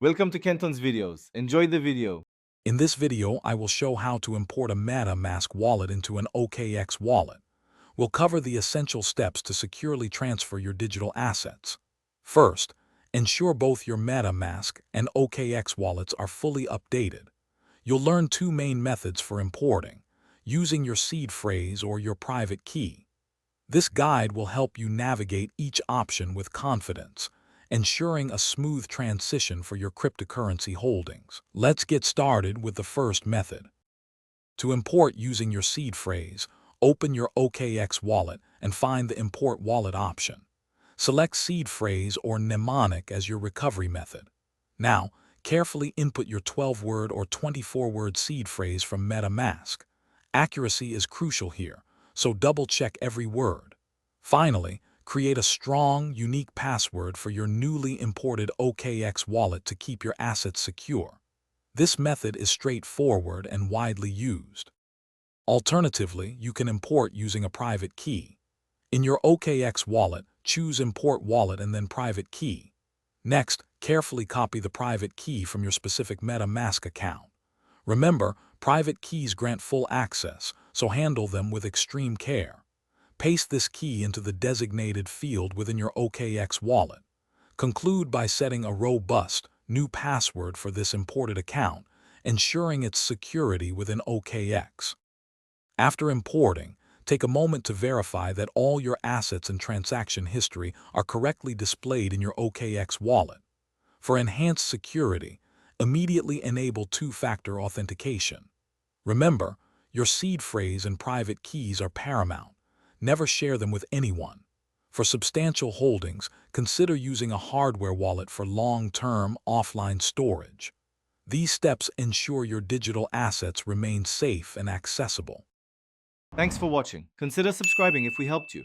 Welcome to Kenton's videos. Enjoy the video. In this video, I will show how to import a MetaMask wallet into an OKX wallet. We'll cover the essential steps to securely transfer your digital assets. First, ensure both your MetaMask and OKX wallets are fully updated. You'll learn two main methods for importing, using your seed phrase or your private key. This guide will help you navigate each option with confidence, ensuring a smooth transition for your cryptocurrency holdings. Let's get started with the first method. To import using your seed phrase, open your OKX wallet and find the Import Wallet option. Select seed phrase or mnemonic as your recovery method. Now, carefully input your 12-word or 24-word seed phrase from MetaMask. Accuracy is crucial here, so double-check every word. Finally, create a strong, unique password for your newly imported OKX wallet to keep your assets secure. This method is straightforward and widely used. Alternatively, you can import using a private key. In your OKX wallet, choose Import Wallet and then Private Key. Next, carefully copy the private key from your specific MetaMask account. Remember, private keys grant full access, so handle them with extreme care. Paste this key into the designated field within your OKX wallet. Conclude by setting a robust, new password for this imported account, ensuring its security within OKX. After importing, take a moment to verify that all your assets and transaction history are correctly displayed in your OKX wallet. For enhanced security, immediately enable two-factor authentication. Remember, your seed phrase and private keys are paramount. Never share them with anyone. For substantial holdings, consider using a hardware wallet for long-term offline storage. These steps ensure your digital assets remain safe and accessible. Thanks for watching. Consider subscribing if we helped you.